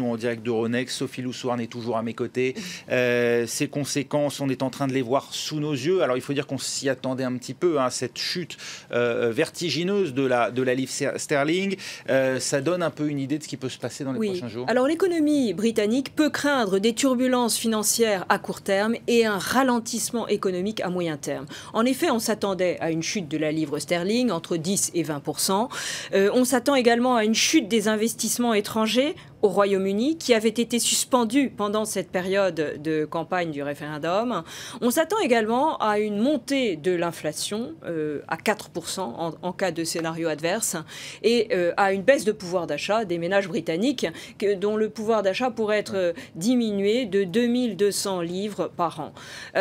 nous en direct d'Euronext. Sophie Loussoirne est toujours à mes côtés. Ces conséquences, on est en train de les voir sous nos yeux. Alors il faut dire qu'on s'y attendait un petit peu, hein, cette chute vertigineuse de la livre sterling. Ça donne un peu une idée de ce qui peut se passer dans les prochains jours. Alors l'économie britannique peut craindre des turbulences financières à court terme et un ralentissement économique à moyen terme. En effet, on s'attendait à une chute de la livre sterling entre 10 et 20%. On s'attend également à une chute des investissements étrangers au Royaume-Uni, qui avait été suspendu pendant cette période de campagne du référendum. On s'attend également à une montée de l'inflation à 4% en cas de scénario adverse et à une baisse de pouvoir d'achat des ménages britanniques dont le pouvoir d'achat pourrait être diminué de 2200 livres par an.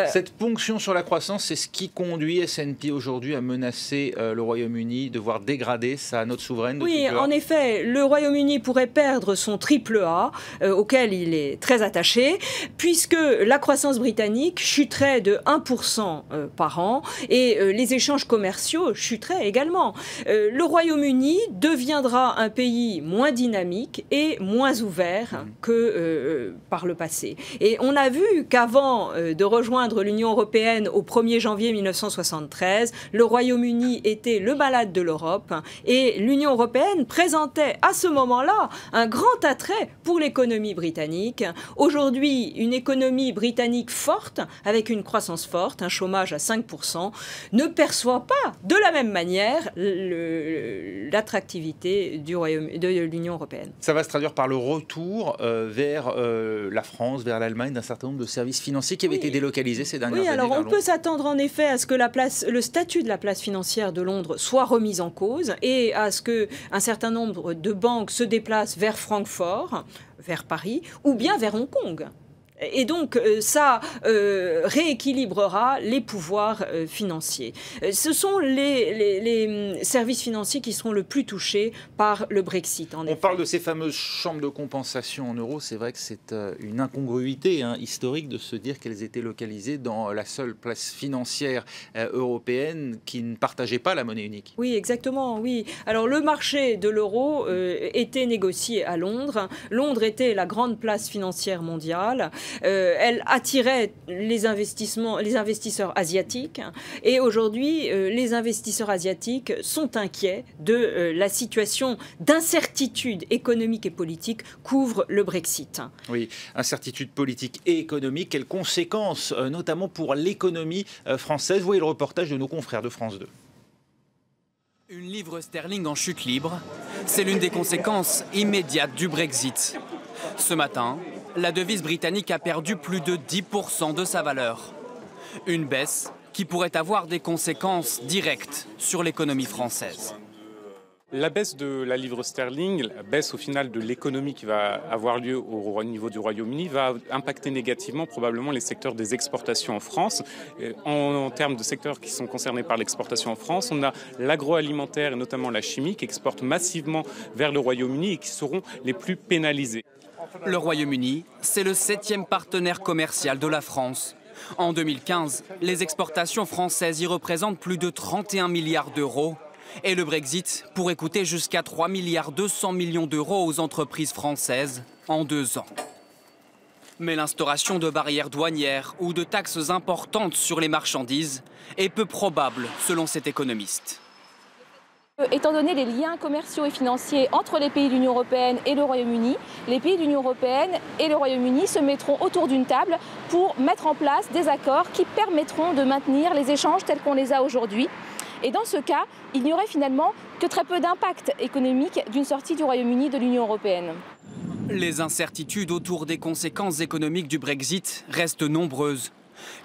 Cette ponction sur la croissance, c'est ce qui conduit S&P aujourd'hui à menacer le Royaume-Uni de voir dégrader sa note souveraine de Oui, en effet, le Royaume-Uni pourrait perdre son triple A, auquel il est très attaché, puisque la croissance britannique chuterait de 1% par an et les échanges commerciaux chuteraient également. Le Royaume-Uni deviendra un pays moins dynamique et moins ouvert que par le passé. Et on a vu qu'avant de rejoindre l'Union européenne au 1er janvier 1973, le Royaume-Uni était le malade de l'Europe et l'Union européenne présentait à ce moment-là un grand attrait pour l'économie britannique. Aujourd'hui, une économie britannique forte, avec une croissance forte, un chômage à 5%, ne perçoit pas de la même manière l'attractivité de l'Union européenne. Ça va se traduire par le retour vers la France, vers l'Allemagne, d'un certain nombre de services financiers qui avaient été délocalisés ces dernières années. Oui, alors on peut s'attendre en effet à ce que le statut de la place financière de Londres soit remis en cause et à ce qu'un certain nombre de banques se déplacent vers Francfort, vers Paris, ou bien vers Hong Kong. Et donc, ça rééquilibrera les pouvoirs financiers. Ce sont les services financiers qui seront le plus touchés par le Brexit. On parle de ces fameuses chambres de compensation en euros. C'est vrai que c'est une incongruité historique de se dire qu'elles étaient localisées dans la seule place financière européenne qui ne partageait pas la monnaie unique. Oui, exactement, oui. Alors, le marché de l'euro était négocié à Londres. Londres était la grande place financière mondiale. Elle attirait les investisseurs asiatiques. Et aujourd'hui, les investisseurs asiatiques sont inquiets de la situation d'incertitude économique et politique qu'ouvre le Brexit. Oui, incertitude politique et économique. Quelles conséquences, notamment pour l'économie française? Vous voyez le reportage de nos confrères de France 2. Une livre sterling en chute libre, c'est l'une des conséquences immédiates du Brexit. Ce matin, la devise britannique a perdu plus de 10% de sa valeur. Une baisse qui pourrait avoir des conséquences directes sur l'économie française. La baisse de la livre sterling, la baisse au final de l'économie qui va avoir lieu au niveau du Royaume-Uni va impacter négativement probablement les secteurs des exportations en France. En termes de secteurs qui sont concernés par l'exportation en France, on a l'agroalimentaire et notamment la chimie qui exportent massivement vers le Royaume-Uni et qui seront les plus pénalisés. Le Royaume-Uni, c'est le 7e partenaire commercial de la France. En 2015, les exportations françaises y représentent plus de 31 milliards d'euros. Et le Brexit pourrait coûter jusqu'à 3,2 milliards d'euros aux entreprises françaises en 2 ans. Mais l'instauration de barrières douanières ou de taxes importantes sur les marchandises est peu probable selon cet économiste. Étant donné les liens commerciaux et financiers entre les pays de l'Union européenne et le Royaume-Uni, les pays de l'Union européenne et le Royaume-Uni se mettront autour d'une table pour mettre en place des accords qui permettront de maintenir les échanges tels qu'on les a aujourd'hui. Et dans ce cas, il n'y aurait finalement que très peu d'impact économique d'une sortie du Royaume-Uni de l'Union européenne. Les incertitudes autour des conséquences économiques du Brexit restent nombreuses.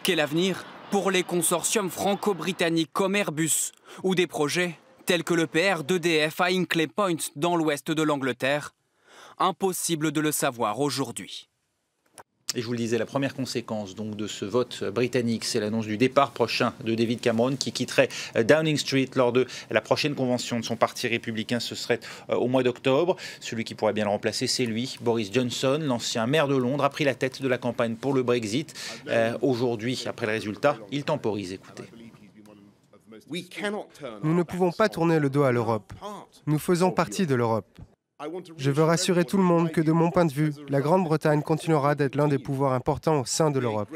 Quel avenir pour les consortiums franco-britanniques comme Airbus ou des projets tels que le PR d'EDF à Hinkley Point dans l'ouest de l'Angleterre? Impossible de le savoir aujourd'hui. Et je vous le disais, la première conséquence donc, de ce vote britannique, c'est l'annonce du départ prochain de David Cameron qui quitterait Downing Street lors de la prochaine convention de son parti républicain. Ce serait au mois d'octobre. Celui qui pourrait bien le remplacer, c'est lui, Boris Johnson, l'ancien maire de Londres, a pris la tête de la campagne pour le Brexit. Aujourd'hui, après le résultat, il temporise. Écoutez. Nous ne pouvons pas tourner le dos à l'Europe. Nous faisons partie de l'Europe. Je veux rassurer tout le monde que de mon point de vue, la Grande-Bretagne continuera d'être l'un des pouvoirs importants au sein de l'Europe.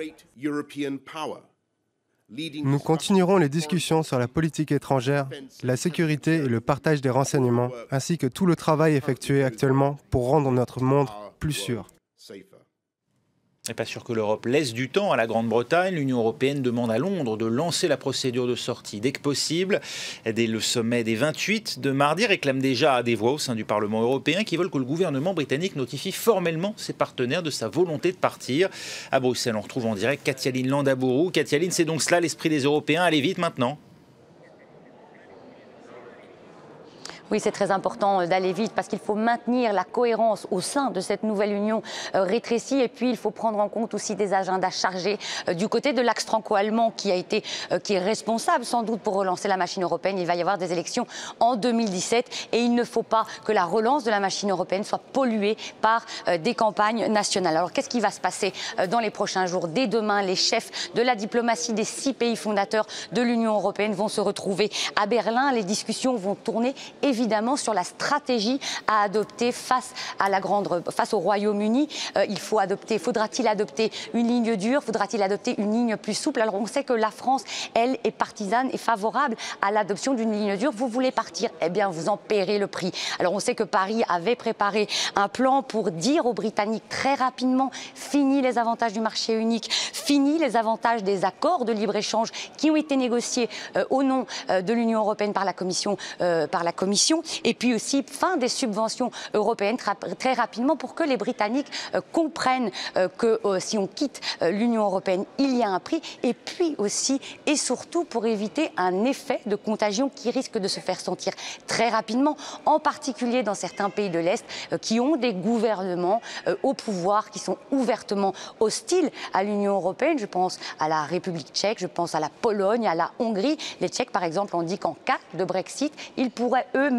Nous continuerons les discussions sur la politique étrangère, la sécurité et le partage des renseignements, ainsi que tout le travail effectué actuellement pour rendre notre monde plus sûr. n'est pas sûr que l'Europe laisse du temps à la Grande-Bretagne. L'Union européenne demande à Londres de lancer la procédure de sortie dès que possible. Dès le sommet des 28 de mardi réclame déjà des voix au sein du Parlement européen qui veulent que le gouvernement britannique notifie formellement ses partenaires de sa volonté de partir. À Bruxelles, on retrouve en direct Katialine Landabourou. Katialine, c'est donc cela l'esprit des Européens. Allez vite maintenant. Oui, c'est très important d'aller vite parce qu'il faut maintenir la cohérence au sein de cette nouvelle union rétrécie. Et puis, il faut prendre en compte aussi des agendas chargés du côté de l'axe franco-allemand qui est responsable sans doute pour relancer la machine européenne. Il va y avoir des élections en 2017 et il ne faut pas que la relance de la machine européenne soit polluée par des campagnes nationales. Alors, qu'est-ce qui va se passer dans les prochains jours? Dès demain, les chefs de la diplomatie des 6 pays fondateurs de l'Union européenne vont se retrouver à Berlin. Les discussions vont tourner évidemment sur la stratégie à adopter face au Royaume-Uni. Faudra-t-il adopter une ligne dure? Faudra-t-il adopter une ligne plus souple? Alors on sait que la France, elle, est partisane et favorable à l'adoption d'une ligne dure. Vous voulez partir? Eh bien, vous en paierez le prix. Alors on sait que Paris avait préparé un plan pour dire aux Britanniques très rapidement: fini les avantages du marché unique, fini les avantages des accords de libre-échange qui ont été négociés au nom de l'Union européenne par la Commission. Et puis aussi fin des subventions européennes très rapidement pour que les Britanniques comprennent que si on quitte l'Union européenne, il y a un prix. Et puis aussi et surtout pour éviter un effet de contagion qui risque de se faire sentir très rapidement, en particulier dans certains pays de l'Est qui ont des gouvernements au pouvoir qui sont ouvertement hostiles à l'Union européenne. Je pense à la République tchèque, je pense à la Pologne, à la Hongrie. Les Tchèques, par exemple, ont dit qu'en cas de Brexit, ils pourraient eux-mêmes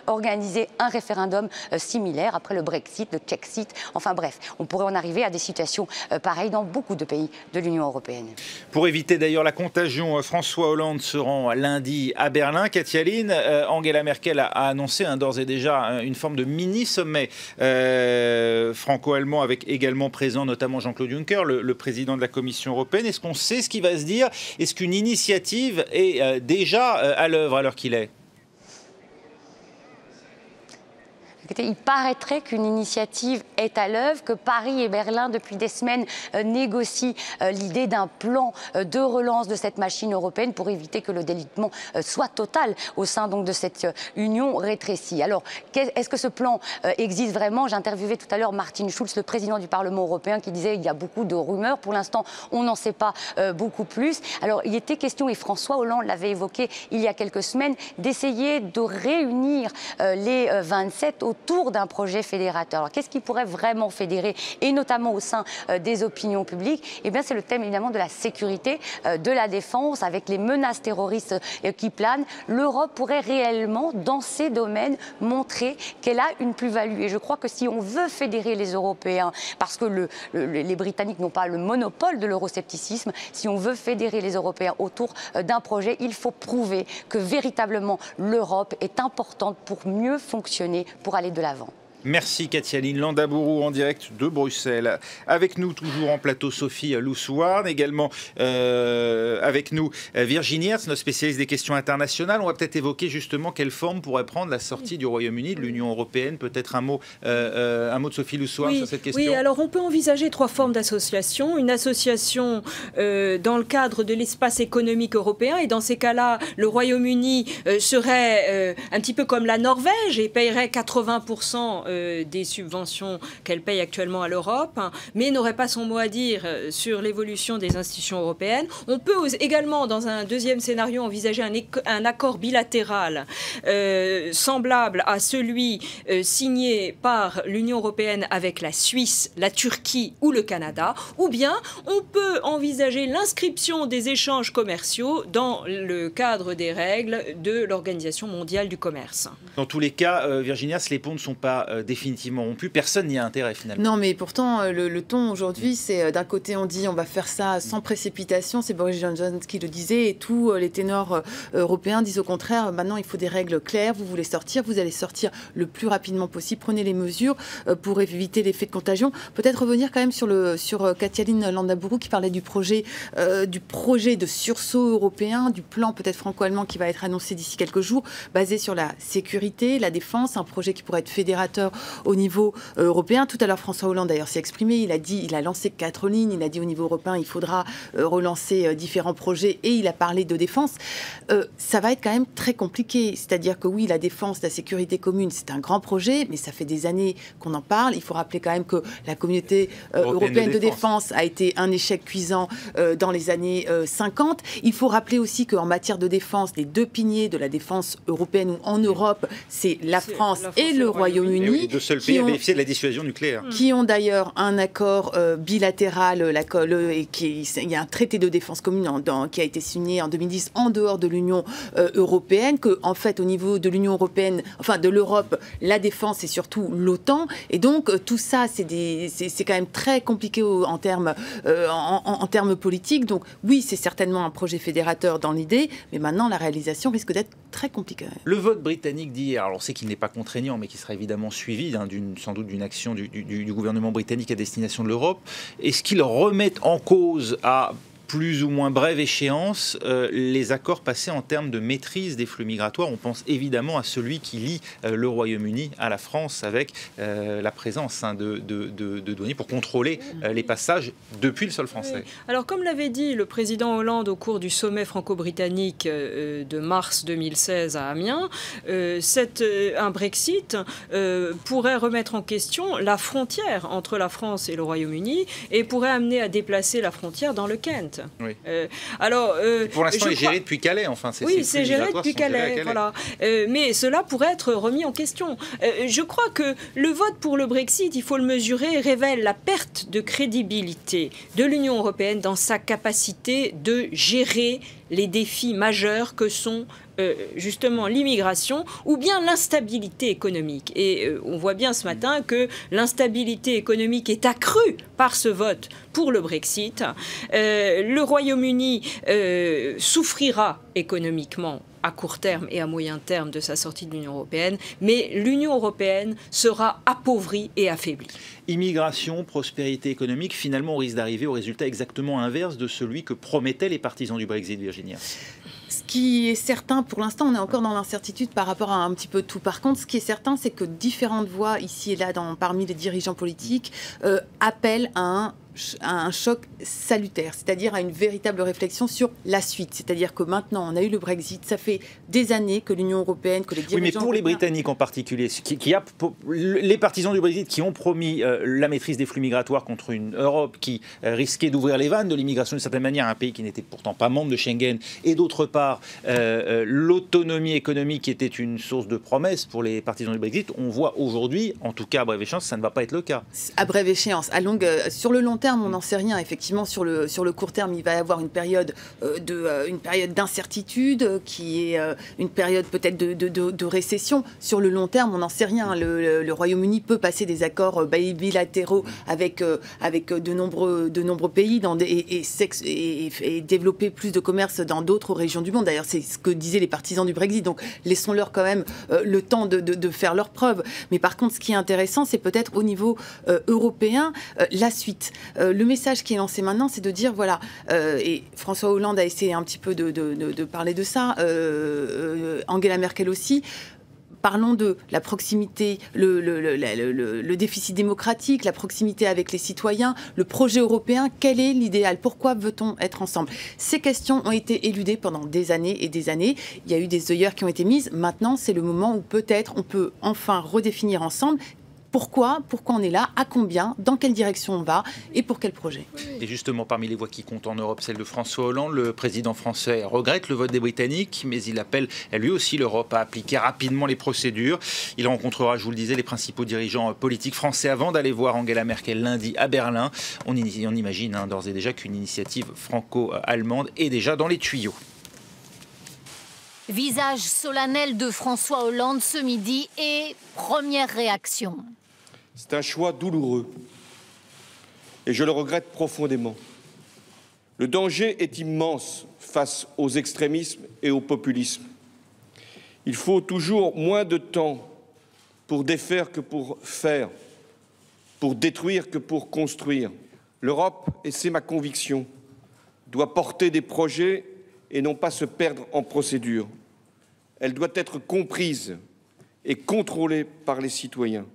organiser un référendum similaire après le Brexit, le Tchexit. Enfin bref, on pourrait en arriver à des situations pareilles dans beaucoup de pays de l'Union européenne. Pour éviter d'ailleurs la contagion, François Hollande se rend lundi à Berlin. Katialine, Angela Merkel a annoncé d'ores et déjà une forme de mini-sommet franco-allemand avec également présent notamment Jean-Claude Juncker, le président de la Commission européenne. Est-ce qu'on sait ce qui va se dire? Est-ce qu'une initiative est déjà à l'œuvre à l'heure qu'il est? Il paraîtrait qu'une initiative est à l'œuvre, que Paris et Berlin, depuis des semaines, négocient l'idée d'un plan de relance de cette machine européenne pour éviter que le délitement soit total au sein donc de cette union rétrécie. Alors, est-ce que ce plan existe vraiment? J'interviewais tout à l'heure Martin Schulz, le président du Parlement européen, qui disait qu'il y a beaucoup de rumeurs. Pour l'instant, on n'en sait pas beaucoup plus. Alors, il était question, et François Hollande l'avait évoqué il y a quelques semaines, d'essayer de réunir les 27 autour d'un projet fédérateur. Alors, qu'est-ce qui pourrait vraiment fédérer, et notamment au sein des opinions publiques? Eh bien, c'est le thème évidemment de la sécurité, de la défense, avec les menaces terroristes qui planent. L'Europe pourrait réellement, dans ces domaines, montrer qu'elle a une plus-value. Et je crois que si on veut fédérer les Européens, parce que les Britanniques n'ont pas le monopole de l'euroscepticisme, si on veut fédérer les Européens autour d'un projet, il faut prouver que véritablement l'Europe est importante pour mieux fonctionner, pour aller de l'avant. Merci Katialine Landabourou en direct de Bruxelles. Avec nous toujours en plateau Sophie Lousouarn, également avec nous Virginie Hertz, notre spécialiste des questions internationales. On va peut-être évoquer justement quelle forme pourrait prendre la sortie du Royaume-Uni de l'Union européenne. Peut-être un mot de Sophie Lousouarn sur cette question. Oui, alors on peut envisager 3 formes d'association. Une association dans le cadre de l'espace économique européen, et dans ces cas-là, le Royaume-Uni serait un petit peu comme la Norvège et paierait 80% des subventions qu'elle paye actuellement à l'Europe, mais n'aurait pas son mot à dire sur l'évolution des institutions européennes. On peut également, dans un deuxième scénario, envisager un accord bilatéral semblable à celui signé par l'Union européenne avec la Suisse, la Turquie ou le Canada, ou bien on peut envisager l'inscription des échanges commerciaux dans le cadre des règles de l'Organisation mondiale du commerce. Dans tous les cas, Virginia, les ponts ne sont pas définitivement rompu. Personne n'y a intérêt finalement. Non, mais pourtant, le ton aujourd'hui, c'est d'un côté, on dit on va faire ça sans précipitation, c'est Boris Johnson qui le disait, et tous les ténors européens disent au contraire, maintenant il faut des règles claires, vous voulez sortir, vous allez sortir le plus rapidement possible, prenez les mesures pour éviter l'effet de contagion. Peut-être revenir quand même sur Katalin Landaburu qui parlait du projet de sursaut européen, du plan peut-être franco-allemand qui va être annoncé d'ici quelques jours, basé sur la sécurité, la défense, un projet qui pourrait être fédérateur au niveau européen. Tout à l'heure, François Hollande d'ailleurs s'est exprimé, il a lancé 4 lignes, il a dit au niveau européen, il faudra relancer différents projets et il a parlé de défense. Ça va être quand même très compliqué, c'est-à-dire que oui, la défense, la sécurité commune, c'est un grand projet, mais ça fait des années qu'on en parle. Il faut rappeler quand même que la communauté européenne de défense a été un échec cuisant dans les années 50. Il faut rappeler aussi qu'en matière de défense, les deux piliers de la défense européenne ou en Europe, c'est la France et le Royaume-Uni. Les deux seuls pays à bénéficier de la dissuasion nucléaire. Qui ont d'ailleurs un accord bilatéral, il y a un traité de défense commune qui a été signé en 2010 en dehors de l'Union européenne, que en fait au niveau de l'Union européenne, enfin de l'Europe, la défense c'est surtout l'OTAN, et donc tout ça c'est quand même très compliqué en termes politiques. Donc oui, c'est certainement un projet fédérateur dans l'idée, mais maintenant la réalisation risque d'être très compliquée. Le vote britannique d'hier, alors on sait qu'il n'est pas contraignant, mais qui sera évidemment suivi sans doute d'une action du gouvernement britannique à destination de l'Europe. Est-ce qu'il remet en cause à plus ou moins brève échéance les accords passés en termes de maîtrise des flux migratoires? On pense évidemment à celui qui lie le Royaume-Uni à la France avec la présence de douaniers pour contrôler les passages depuis le sol français. Oui. Alors comme l'avait dit le président Hollande au cours du sommet franco-britannique de mars 2016 à Amiens, un Brexit pourrait remettre en question la frontière entre la France et le Royaume-Uni et pourrait amener à déplacer la frontière dans le Kent. Oui. Pour l'instant, c'est géré depuis Calais. Enfin, c'est géré depuis Calais. Voilà. Mais cela pourrait être remis en question. Je crois que le vote pour le Brexit, il faut le mesurer, révèle la perte de crédibilité de l'Union européenne dans sa capacité de gérer les défis majeurs que sont justement l'immigration ou bien l'instabilité économique. Et on voit bien ce matin que l'instabilité économique est accrue par ce vote pour le Brexit. Le Royaume-Uni souffrira économiquement à court terme et à moyen terme de sa sortie de l'Union européenne, mais l'Union européenne sera appauvrie et affaiblie. Immigration, prospérité économique, finalement on risque d'arriver au résultat exactement inverse de celui que promettaient les partisans du Brexit, Virginia. Ce qui est certain, pour l'instant, on est encore dans l'incertitude par rapport à un petit peu tout. Par contre, ce qui est certain, c'est que différentes voix, ici et là, parmi les dirigeants politiques, appellent à un choc salutaire, c'est-à-dire à une véritable réflexion sur la suite. C'est-à-dire que maintenant, on a eu le Brexit, ça fait des années que l'Union européenne, que les dirigeants... Oui, mais pour les Britanniques en particulier, les partisans du Brexit qui ont promis la maîtrise des flux migratoires contre une Europe qui risquait d'ouvrir les vannes de l'immigration d'une certaine manière, un pays qui n'était pourtant pas membre de Schengen, et d'autre part, l'autonomie économique qui était une source de promesses pour les partisans du Brexit, on voit aujourd'hui, en tout cas à brève échéance, ça ne va pas être le cas. À brève échéance, sur le long terme, on n'en sait rien. Effectivement, sur le court terme, il va y avoir une période d'incertitude qui est une période peut-être de récession. Sur le long terme, on n'en sait rien. Le Royaume-Uni peut passer des accords bilatéraux avec de nombreux pays et développer plus de commerce dans d'autres régions du monde. D'ailleurs, c'est ce que disaient les partisans du Brexit. Donc, laissons-leur quand même le temps de faire leurs preuves. Mais par contre, ce qui est intéressant, c'est peut-être au niveau européen, la suite. Le message qui est lancé maintenant, c'est de dire, voilà, et François Hollande a essayé un petit peu de parler de ça, Angela Merkel aussi, parlons de la proximité, le déficit démocratique, la proximité avec les citoyens, le projet européen, quel est l'idéal? Pourquoi veut-on être ensemble? Ces questions ont été éludées pendant des années et des années. Il y a eu des œillères qui ont été mises. Maintenant, c'est le moment où peut-être on peut enfin redéfinir ensemble pourquoi on est là, à combien, dans quelle direction on va et pour quel projet. Et justement, parmi les voix qui comptent en Europe, celle de François Hollande, le président français regrette le vote des Britanniques, mais il appelle lui aussi l'Europe à appliquer rapidement les procédures. Il rencontrera, je vous le disais, les principaux dirigeants politiques français avant d'aller voir Angela Merkel lundi à Berlin. On imagine d'ores et déjà qu'une initiative franco-allemande est déjà dans les tuyaux. Visage solennel de François Hollande ce midi et première réaction. C'est un choix douloureux et je le regrette profondément. Le danger est immense face aux extrémismes et au populisme. Il faut toujours moins de temps pour défaire que pour faire, pour détruire que pour construire. L'Europe, et c'est ma conviction, doit porter des projets et non pas se perdre en procédure. Elle doit être comprise et contrôlée par les citoyens.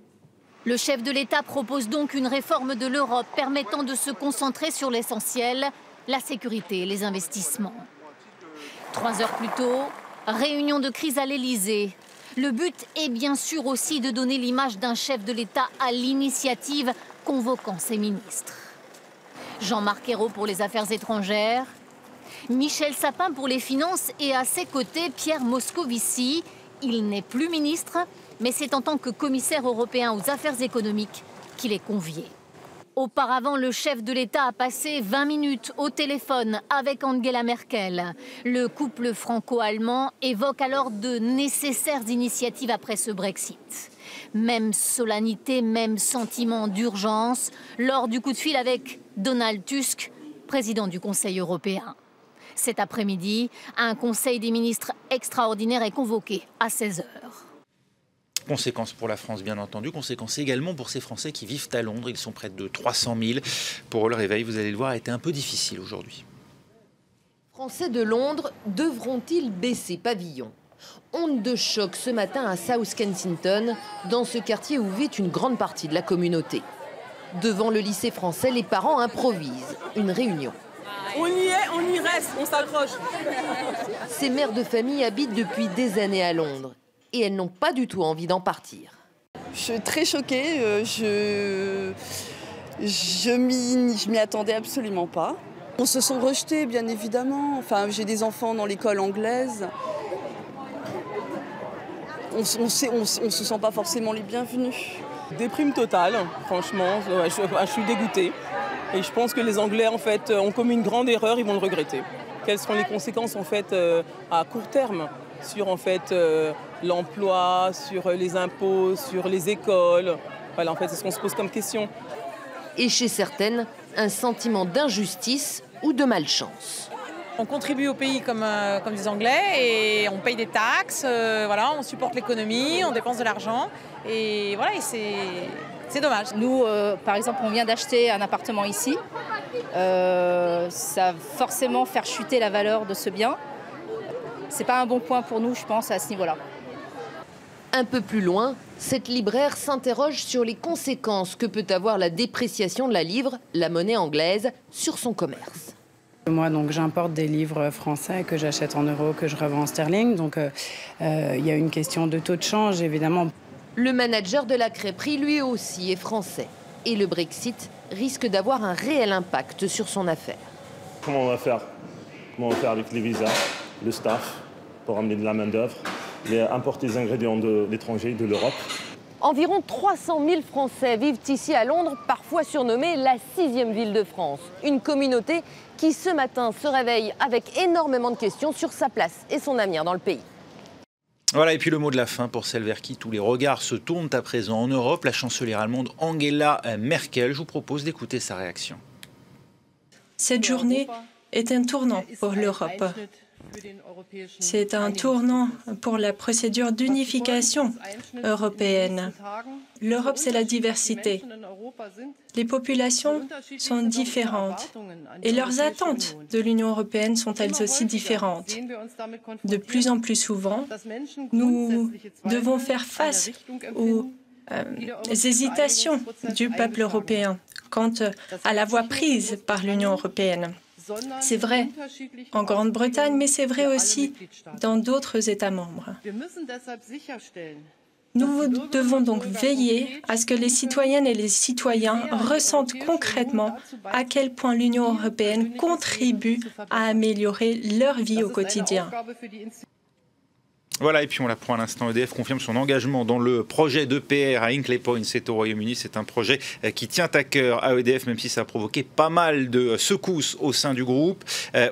Le chef de l'État propose donc une réforme de l'Europe permettant de se concentrer sur l'essentiel, la sécurité et les investissements. 3 heures plus tôt, réunion de crise à l'Élysée. Le but est bien sûr aussi de donner l'image d'un chef de l'État à l'initiative, convoquant ses ministres. Jean-Marc Ayrault pour les Affaires étrangères, Michel Sapin pour les Finances et à ses côtés Pierre Moscovici. Il n'est plus ministre, mais c'est en tant que commissaire européen aux affaires économiques qu'il est convié. Auparavant, le chef de l'État a passé 20 minutes au téléphone avec Angela Merkel. Le couple franco-allemand évoque alors de nécessaires initiatives après ce Brexit. Même solennité, même sentiment d'urgence lors du coup de fil avec Donald Tusk, président du Conseil européen. Cet après-midi, un conseil des ministres extraordinaire est convoqué à 16 h. Conséquences pour la France, bien entendu. Conséquences également pour ces Français qui vivent à Londres. Ils sont près de 300 000. Pour eux, le réveil, vous allez le voir, a été un peu difficile aujourd'hui. Français de Londres devront-ils baisser pavillon? Onde de choc ce matin à South Kensington, dans ce quartier où vit une grande partie de la communauté. Devant le lycée français, les parents improvisent une réunion. On y est, on y reste, on s'accroche. Ces mères de famille habitent depuis des années à Londres et elles n'ont pas du tout envie d'en partir. Je suis très choquée, je m'y attendais absolument pas. On se sent rejetés, bien évidemment. Enfin, j'ai des enfants dans l'école anglaise. On se sent pas forcément les bienvenus. Déprime totale, franchement, je suis dégoûtée. Et je pense que les Anglais, en fait, ont commis une grande erreur, ils vont le regretter. Quelles seront les conséquences, en fait, à court terme sur, en fait, l'emploi, sur les impôts, sur les écoles? Voilà, en fait, c'est ce qu'on se pose comme question. Et chez certaines, un sentiment d'injustice ou de malchance. On contribue au pays comme des Anglais et on paye des taxes, voilà, on supporte l'économie, on dépense de l'argent et voilà, et c'est dommage. Nous, par exemple, on vient d'acheter un appartement ici. Ça va forcément faire chuter la valeur de ce bien. C'est pas un bon point pour nous, je pense, à ce niveau-là. Un peu plus loin, cette libraire s'interroge sur les conséquences que peut avoir la dépréciation de la livre, la monnaie anglaise, sur son commerce. Moi, donc, j'importe des livres français que j'achète en euros, que je revends en sterling. Donc, il y a une question de taux de change, évidemment. Le manager de la crêperie, lui aussi, est français. Et le Brexit risque d'avoir un réel impact sur son affaire. Comment on va faire avec les visas, le staff, pour amener de la main-d'œuvre, et importer des ingrédients de l'étranger, de l'Europe. Environ 300 000 Français vivent ici à Londres, parfois surnommée la 6e ville de France. Une communauté qui, ce matin, se réveille avec énormément de questions sur sa place et son avenir dans le pays. Voilà, et puis le mot de la fin pour celle vers qui tous les regards se tournent à présent en Europe, la chancelière allemande Angela Merkel. Je vous propose d'écouter sa réaction. Cette journée est un tournant pour l'Europe. C'est un tournant pour la procédure d'unification européenne. L'Europe, c'est la diversité. Les populations sont différentes et leurs attentes de l'Union européenne sont elles aussi différentes. De plus en plus souvent, nous devons faire face aux hésitations du peuple européen quant à la voie prise par l'Union européenne. C'est vrai en Grande-Bretagne, mais c'est vrai aussi dans d'autres États membres. Nous devons donc veiller à ce que les citoyennes et les citoyens ressentent concrètement à quel point l'Union européenne contribue à améliorer leur vie au quotidien. Voilà, et puis on l'apprend à l'instant, EDF confirme son engagement dans le projet d'EPR à Hinkley Point, c'est au Royaume-Uni. C'est un projet qui tient à cœur à EDF, même si ça a provoqué pas mal de secousses au sein du groupe.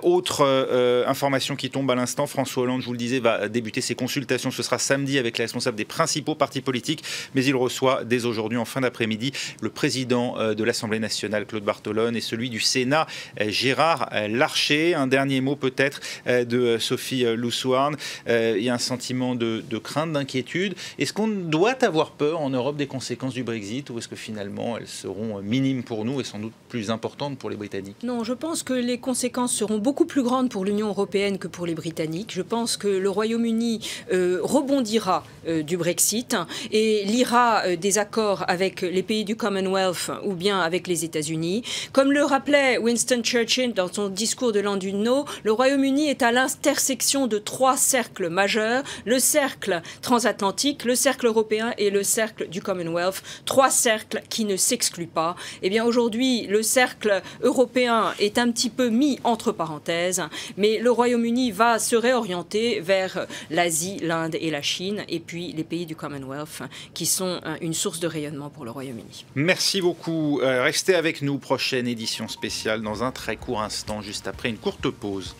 Autre information qui tombe à l'instant, François Hollande, je vous le disais, va débuter ses consultations. Ce sera samedi avec les responsables des principaux partis politiques, mais il reçoit dès aujourd'hui, en fin d'après-midi, le président de l'Assemblée nationale, Claude Bartolone, et celui du Sénat, Gérard Larcher. Un dernier mot peut-être de Sophie Loussoarn. Il y a un sentiment de crainte, d'inquiétude. Est-ce qu'on doit avoir peur en Europe des conséquences du Brexit, ou est-ce que finalement elles seront minimes pour nous et sans doute plus importantes pour les Britanniques? Non, je pense que les conséquences seront beaucoup plus grandes pour l'Union européenne que pour les Britanniques. Je pense que le Royaume-Uni rebondira du Brexit et liera des accords avec les pays du Commonwealth ou bien avec les États-Unis. Comme le rappelait Winston Churchill dans son discours de Llandudno, le Royaume-Uni est à l'intersection de 3 cercles majeurs, le cercle transatlantique, le cercle européen et le cercle du Commonwealth, 3 cercles qui ne s'excluent pas. Eh bien aujourd'hui, le cercle européen est un petit peu mis entre parenthèses, mais le Royaume-Uni va se réorienter vers l'Asie, l'Inde et la Chine, et puis les pays du Commonwealth qui sont une source de rayonnement pour le Royaume-Uni. Merci beaucoup. Restez avec nous, prochaine édition spéciale dans un très court instant, juste après une courte pause.